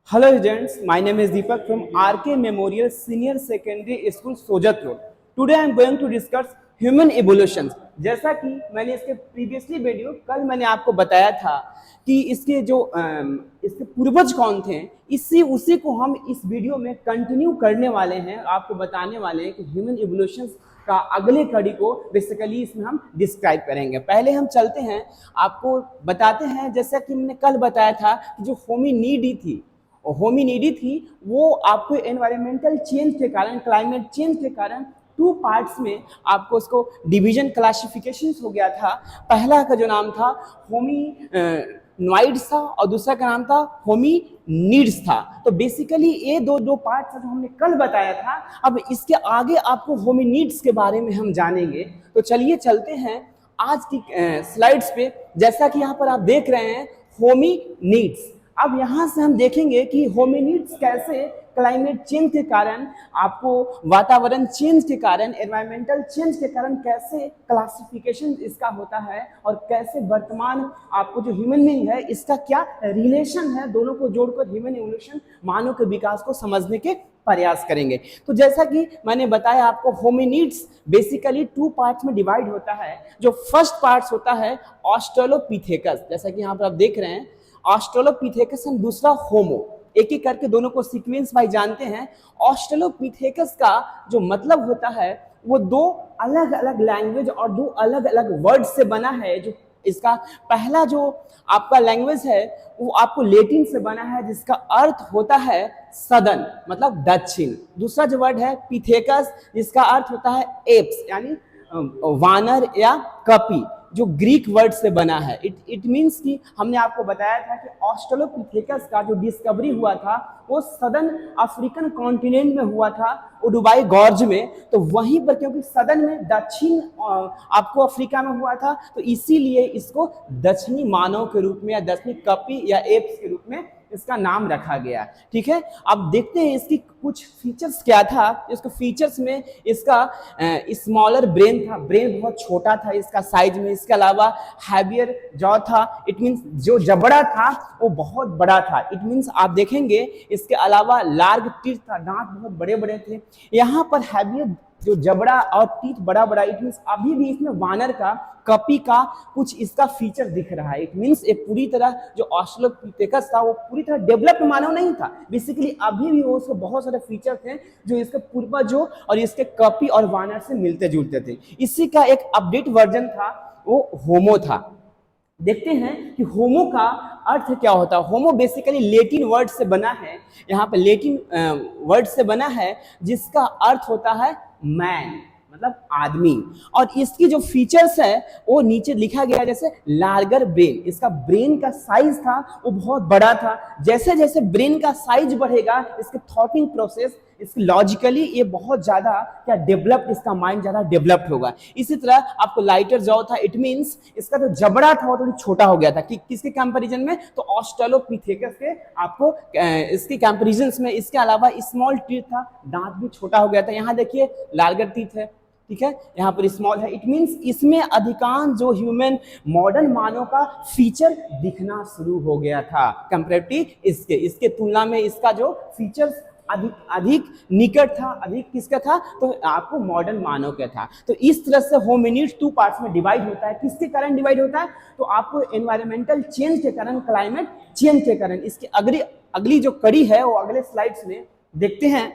Hello students, my name is Deepak from RK Memorial Senior Secondary School Sojat road. Today I am going to discuss human evolution। जैसा कि मैंने इसके previously video कल मैंने आपको बताया था कि इसके जो इसके पूर्वज कौन थे, उसी को हम इस वीडियो में कंटिन्यू करने वाले हैं। आपको बताने वाले हैं कि ह्यूमन इवोल्यूशन का अगले कड़ी को बेसिकली इसमें हम डिस्क्राइब करेंगे। पहले हम चलते हैं, आपको बताते हैं जैसा कि मैंने कल बताया था कि जो होमिनिडी थी वो आपको एनवायरमेंटल चेंज के कारण, क्लाइमेट चेंज के कारण टू पार्ट्स में आपको उसको डिवीजन क्लासिफिकेशन हो गया था। पहला का जो नाम था होमिनॉइड्स था और दूसरा का नाम था होमिनिड्स था। तो बेसिकली ये दो पार्ट्स जो हमने कल बताया था, अब इसके आगे आपको होमिनिड्स के बारे में हम जानेंगे। तो चलिए चलते हैं आज की स्लाइड्स पे। जैसा कि यहाँ पर आप देख रहे हैं होमिनिड्स। अब यहाँ से हम देखेंगे कि होमिनिड्स कैसे क्लाइमेट चेंज के कारण, आपको वातावरण चेंज के कारण, एनवायरमेंटल चेंज के कारण कैसे क्लासिफिकेशन इसका होता है और कैसे वर्तमान आपको जो ह्यूमन बीइंग है इसका क्या रिलेशन है, दोनों को जोड़कर ह्यूमन इवोल्यूशन मानव के विकास को समझने के प्रयास करेंगे। तो जैसा कि मैंने बताया आपको, होमिनिड्स बेसिकली टू पार्ट्स में डिवाइड होता है। जो फर्स्ट पार्ट्स होता है ऑस्ट्रेलोपिथेकस, जैसा कि यहाँ पर आप देख रहे हैं ऑस्ट्रेलोपिथेकस एंड दूसरा होमो, एक एक करके दोनों को सीक्वेंस वाइज जानते हैं। ऑस्ट्रेलोपिथेकस का जो मतलब होता है वो दो अलग अलग लैंग्वेज और दो अलग अलग वर्ड से बना है। जो इसका पहला जो आपका लैंग्वेज है वो आपको लेटिन से बना है, जिसका अर्थ होता है सदन, मतलब दक्षिण। दूसरा जो वर्ड है पिथेकस, जिसका अर्थ होता है एप्स यानी वानर या कपी, जो ग्रीक वर्ड से बना है। इट मीन्स कि हमने आपको बताया था कि ऑस्ट्रेलोपिथेकस का जो डिस्कवरी हुआ था वो सदर्न अफ्रीकन कॉन्टिनेंट में हुआ था, ओडुबाई गॉर्ज में। तो वहीं पर, क्योंकि सदर्न में दक्षिण आपको अफ्रीका में हुआ था, तो इसीलिए इसको दक्षिणी मानव के रूप में या दक्षिणी कपी या एप्स के रूप में इसका नाम रखा गया। ठीक है, अब देखते हैं इसकी कुछ फीचर्स क्या था। इसके फीचर्स में इसका स्मॉलर ब्रेन था, ब्रेन बहुत छोटा था इसका साइज में। इसके अलावा हैवियर जॉ था, इट मींस जो जबड़ा था वो बहुत बड़ा था। इट मींस आप देखेंगे इसके अलावा लार्ज टीथ था, दांत बहुत बड़े बड़े थे। यहाँ पर हैवियर जो जबड़ा और टीथ बड़ा बड़ा, इट मींस अभी भी इसमें वानर का, कपी का कुछ इसका फीचर दिख रहा है। इट मींस एक पूरी तरह जो ऑस्ट्रेलोपिथेकस था वो पूरी तरह डेवलप्ड मानव नहीं था। बेसिकली अभी भी वो उसके बहुत सारे फीचर थे जो इसके पूर्वजों और इसके कपी और वानर से मिलते जुलते थे। इसी का एक अपडेट वर्जन था, वो होमो था। देखते हैं कि होमो का अर्थ क्या होता है। होमो बेसिकली लेटिन वर्ड से बना है, यहाँ पे लेटिन वर्ड से बना है, जिसका अर्थ होता है मैन, मतलब आदमी। और इसकी जो फीचर्स है वो नीचे लिखा गया, जैसे लार्गर ब्रेन, इसका ब्रेन का साइज था वो बहुत बड़ा था। जैसे जैसे ब्रेन का साइज बढ़ेगा, इसके थॉटिंग प्रोसेस, इसकी लॉजिकली ये बहुत ज्यादा क्या डेवलप्ड, इसका माइंड ज्यादा डेवलप्ड होगा। इसी तरह आपको लाइटर जॉ था, इट मींस इसका जो जबड़ा था वो थोड़ी छोटा हो गया था। किसके कंपैरिजन में? तो ऑस्ट्रेलोपिथेकस के आपको इसके कंपैरिजन में। इसके अलावा स्मॉल टीथ था, दांत भी छोटा हो गया था। यहाँ देखिए लार्गर टीथ है, ठीक है, यहाँ पर स्मॉल है। इट मींस इसमें अधिकांश जो ह्यूमन मॉडर्न मानव का फीचर दिखना शुरू हो गया था कंपैरेटिव इसके तुलना में। इसका जो फीचर्स अधिक निकट था, अधिक किसका था? तो आपको मॉडर्न मानव का था। तो इस तरह से होमिनिड्स टू पार्ट्स में डिवाइड होता है। किसके कारण डिवाइड होता है? तो आपको एनवायरमेंटल चेंज के कारण, क्लाइमेट चेंज के कारण। इसकी अगली जो कड़ी है वो अगले स्लाइड्स में देखते हैं।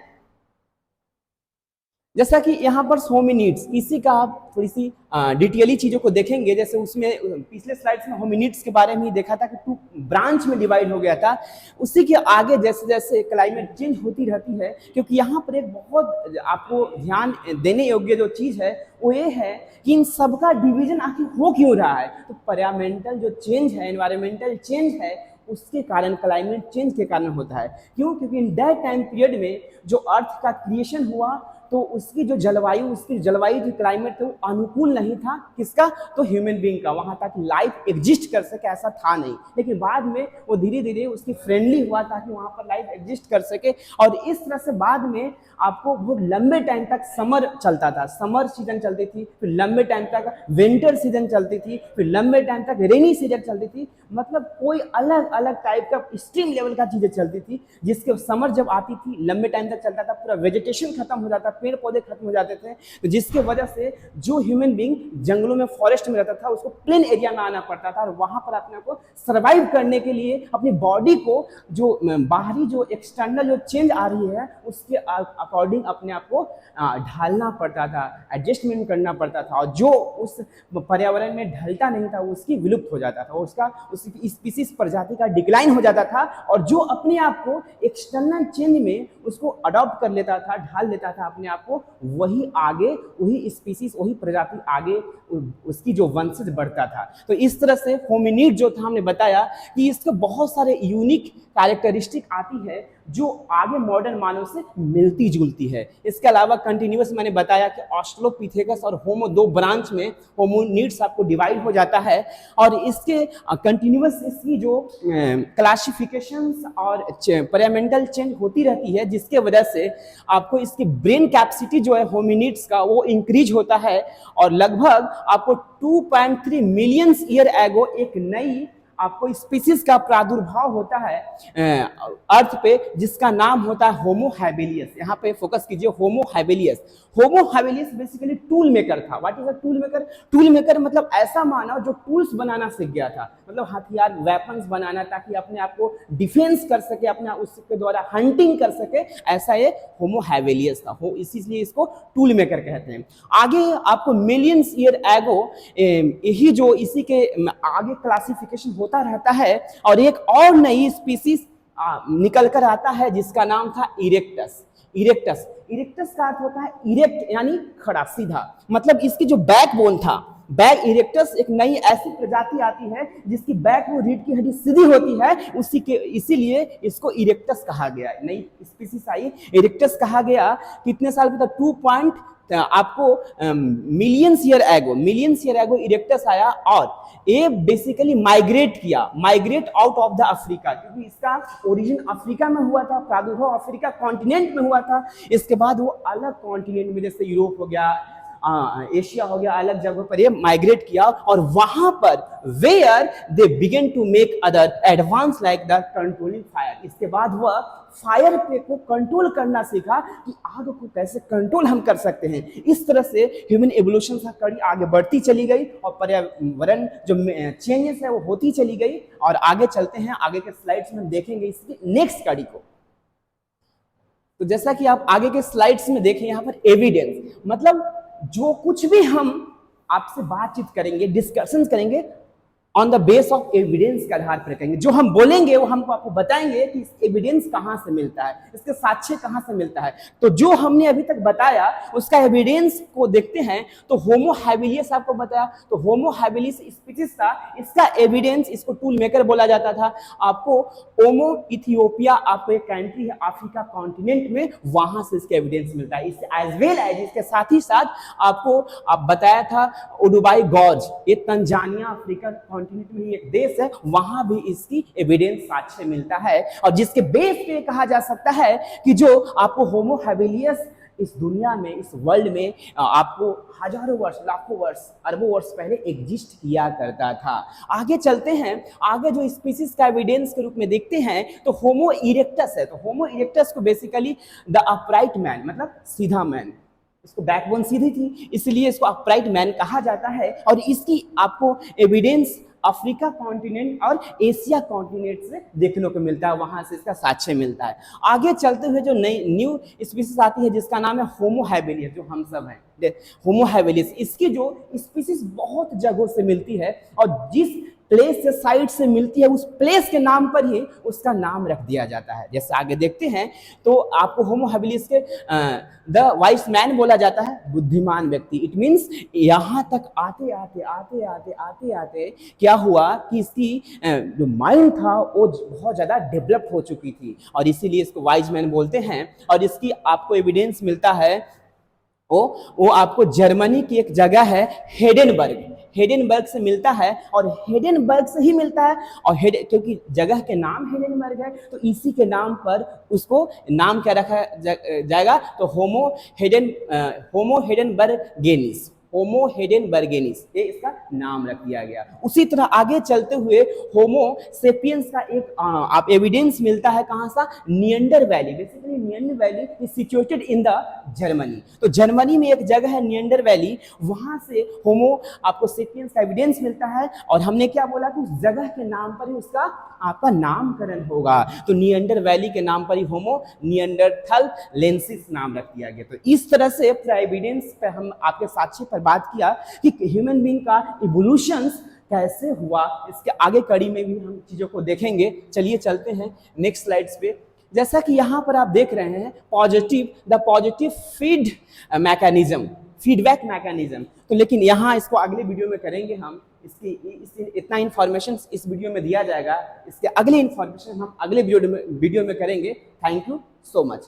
जैसा कि यहाँ पर होमिनिड्स, इसी का आप थोड़ी सी डिटेयली चीजों को देखेंगे। जैसे उसमें पिछले स्लाइड्स में होमिनिड्स के बारे में ही देखा था कि टू ब्रांच में डिवाइड हो गया था। उसी के आगे जैसे जैसे क्लाइमेट चेंज होती रहती है, क्योंकि यहाँ पर एक बहुत आपको ध्यान देने योग्य जो चीज है वो ये है कि इन सबका डिवीजन आखिर हो क्यों रहा है। तो पर्यावरणल जो चेंज है, एनवायरमेंटल चेंज है, उसके कारण, क्लाइमेट चेंज के कारण होता है। क्यों? क्योंकि इन दैट टाइम पीरियड में जो अर्थ का क्रिएशन हुआ, तो उसकी जो जलवायु जो क्लाइमेट थे वो अनुकूल नहीं था, किसका, तो ह्यूमन बीइंग का, वहां तक लाइफ एग्जिस्ट कर सके ऐसा था नहीं। लेकिन बाद में वो धीरे धीरे उसकी फ्रेंडली हुआ ताकि वहां पर लाइफ एग्जिस्ट कर सके। और इस तरह से बाद में आपको बहुत लंबे टाइम तक समर चलता था, समर सीजन चलती थी, फिर लंबे टाइम तक विंटर सीजन चलती थी, फिर लंबे टाइम तक रेनी सीजन चलती थी। मतलब कोई अलग अलग टाइप का एक्सट्रीम लेवल का चीजें चलती थी, जिसके समर जब आती थी लंबे टाइम तक चलता था, पूरा वेजिटेशन खत्म हो जाता, पेड़ पौधे खत्म हो जाते थे, तो जिसके वजह से जो ह्यूमन बीइंग जंगलों में, फॉरेस्ट में रहता था, उसको प्लेन एरिया में आना पड़ता था, और वहां पर अपने को सर्वाइव करने के लिए अपनी बॉडी को जो बाहरी जो एक्सटर्नल जो चेंज आ रही है उसके अकॉर्डिंग अपने आप को ढालना पड़ता था, एडजस्टमेंट करना पड़ता था, और जो उस पर्यावरण में ढलता नहीं था उसकी विलुप्त हो जाता था, उसका उस स्पीसीज प्रजाति का डिक्लाइन हो जाता था। और जो अपने आप को एक्सटर्नल चेंज में उसको अडॉप्ट कर लेता था, ढाल लेता था अपने आप को, वही आगे, वही स्पीसीज, वही प्रजाति आगे उसकी जो वंशज बढ़ता था। तो इस तरह से होमिनिड जो था, हमने बताया कि इसके बहुत सारे यूनिक कैरेक्टरिस्टिक आती है जो आगे मॉडर्न मानव से मिलती जुलती है। इसके अलावा कंटिन्यूअस मैंने बताया कि ऑस्ट्रेलोपिथेकस और होमो दो ब्रांच में होमिनिड्स आपको डिवाइड हो जाता है, और इसके कंटिन्यूअस इसकी जो क्लासिफिकेशंस और पैरामेंटल चेंज होती रहती है, जिसके वजह से आपको इसकी ब्रेन कैपेसिटी जो है होमिनिड्स का वो इंक्रीज होता है, और लगभग आपको 2.3 मिलियन ईयर एगो एक नई आपको स्पीसीज का प्रादुर्भाव होता है अर्थ पे, जिसका नाम होता है होमो हैबिलियस। यहाँ पे फोकस कीजिए, होमो हैबिलियस। होमो हैबिलियस बेसिकली टूल मेकर था। What is a tool maker? Tool maker मतलब ऐसा मानव जो टूल्स बनाना सीख गया था, मतलब हथियार, वेपन्स बनाना, ताकि अपने आप को डिफेंस कर सके, अपने उसके द्वारा हंटिंग कर सके, ऐसा ये होमो हैबिलियस था, इसीलिए इसको टूल मेकर कहते हैं। आगे आपको मिलियंस ईयर एगो यही जो इसी के आगे क्लासिफिकेशन होता रहता है, और एक और नई स्पीसीज निकल कर आता है जिसका नाम था इरेक्टस। इरेक्टस, इरेक्टस का अर्थ होता है इरेक्ट यानी खड़ा, सीधा, मतलब इसकी जो बैकबोन था, बैक इरेक्टस एक नई ऐसी प्रजाति आती है जिसकी बैक वो रीढ़ की हड्डी सीधी होती है, उसी के इसीलिए इसको इरेक्टस कहा गया। नई स्पीसीज आई, इरेक्टस कहा गया। कितने साल पे था? 2 आपको मिलियंस ईयर एगो इरेक्टस आया, और ये basically migrate out of the Africa, क्योंकि इसका ओरिजिन अफ्रीका में हुआ था, प्रादुर्भाव अफ्रीका कॉन्टिनेंट में हुआ था। इसके बाद वो अलग कॉन्टिनेंट में, जैसे यूरोप हो गया, एशिया हो गया, अलग जगहों पर ये माइग्रेट किया, और वहां पर where they began to make other advance like the controlling fire. इसके बाद वह फायर पे को कंट्रोल करना सीखा कि आग को कैसे कंट्रोल हम कर सकते हैं। इस तरह से ह्यूमन एवोल्यूशन का कड़ी आगे बढ़ती चली गई, और पर्यावरण जो चेंजेस है वो होती चली गई। और आगे चलते हैं, आगे के स्लाइड्स में देखेंगे इसकी नेक्स्ट कड़ी को। तो जैसा कि आप आगे के स्लाइड्स में देखें, यहाँ पर एविडेंस मतलब जो कुछ भी हम आपसे बातचीत करेंगे, डिस्कशन करेंगे, on the base of evidence के आधार पर करेंगे। जो हम बोलेंगे वो हमको आपको बताएंगे कि इस एविडेंस कहाँ से मिलता है, इसके साक्ष्य कहाँ से मिलता है। तो जो हमने अभी तक बताया उसका एविडेंस को देखते हैं। तो होमो हैबिलियस आपको बताया, तो होमो हैबिलिस स्पीसीज था, इसका एविडेंस, इसको टूल मेकर बोला जाता था। आपको ओमो इथियोपिया, आपको एक कंट्री है अफ्रीका कॉन्टिनेंट में, वहां से इसका एविडेंस मिलता है। इससे एज वेल एज इसके साथ ही साथ आपको बताया था ओडुबाई गॉर्ज, ये तंजानिया अफ्रीका कॉन्टिनेंट में ही एक देश है, वहां भी इसकी एविडेंस साक्ष्य मिलता है। और जिसके बेस पे कहा जा सकता है कि जो आपको होमो हैबिलियस इस दुनिया में, इस वर्ल्ड में आपको हजारों वर्ष, लाखों वर्ष, अरबों वर्ष पहले एग्जिस्ट किया करता था। आगे चलते हैं, आगे जो स्पीसीज का एविडेंस के रूप में देखते हैं तो होमो इरेक्टस है। तो होमो इरेक्टस को बेसिकली द अपराइट मैन, मतलब सीधा मैन, इसको बैकबोन सीधी थी, इसलिए इसको अपराइट मैन कहा जाता है। और इसकी आपको एविडेंस अफ्रीका कॉन्टिनेंट और एशिया कॉन्टिनेंट से देखने को मिलता है, वहां से इसका साक्ष्य मिलता है। आगे चलते हुए जो नई न्यू स्पीसीज आती है जिसका नाम है होमो हैबिलियस, जो हम सब हैं होमो हैबिलियस, इसकी जो स्पीसीज बहुत जगहों से मिलती है, और जिस प्लेस से, साइट से मिलती है, उस प्लेस के नाम पर ही उसका नाम रख दिया जाता है। जैसे आगे देखते हैं तो आपको होमो हैबिलिस के द वाइस मैन बोला जाता है, बुद्धिमान व्यक्ति। इट मीन्स यहाँ तक आते आते आते आते आते आते क्या हुआ कि इसकी जो माइंड था वो बहुत ज़्यादा डेवलप हो चुकी थी, और इसीलिए इसको वाइज मैन बोलते हैं। और इसकी आपको एविडेंस मिलता है वो आपको जर्मनी की एक जगह है हेडेनबर्ग से मिलता है, और हेडेनबर्ग से ही मिलता है। और क्योंकि जगह के नाम हेडेनबर्ग है तो इसी के नाम पर उसको नाम क्या रखा जाएगा, तो होमो हेडेनबर्गेनिस ये इसका नाम रख दिया गया। उसी तरह आगे चलते हुए होमो सेपियंस का एक आप एविडेंस मिलता है कहां सा, Neander Valley. Basically Neander Valley is situated in the Germany. तो जर्मनी में एक जगह है नियंडर वैली, वहां से होमो आपको सेपियंस का एविडेंस मिलता है। और हमने क्या बोला कि उस जगह के नाम पर ही उसका आपका नामकरण होगा, तो नियंडर वैली के नाम पर ही होमो नियंडरथालेंसिस नाम रख दिया गया। तो इस तरह से एविडेंस पे हम आपके साक्ष्य पर बात किया कि ह्यूमन बीइंग का इवोल्यूशन कैसे हुआ। इसके आगे कड़ी में भी हम चीजों को देखेंगे। चलिए चलते हैं नेक्स्ट स्लाइड्स पे। जैसा कि यहाँ पर आप देख रहे हैं पॉजिटिव फीडबैक मैकेनिज्म। तो लेकिन यहाँ इसको अगले वीडियो में करेंगे हम। इसकी इतना इन्फॉर्मेशन इस वीडियो में दिया जाएगा, इसके अगले इन्फॉर्मेशन हम अगले वीडियो में करेंगे। Thank you so much.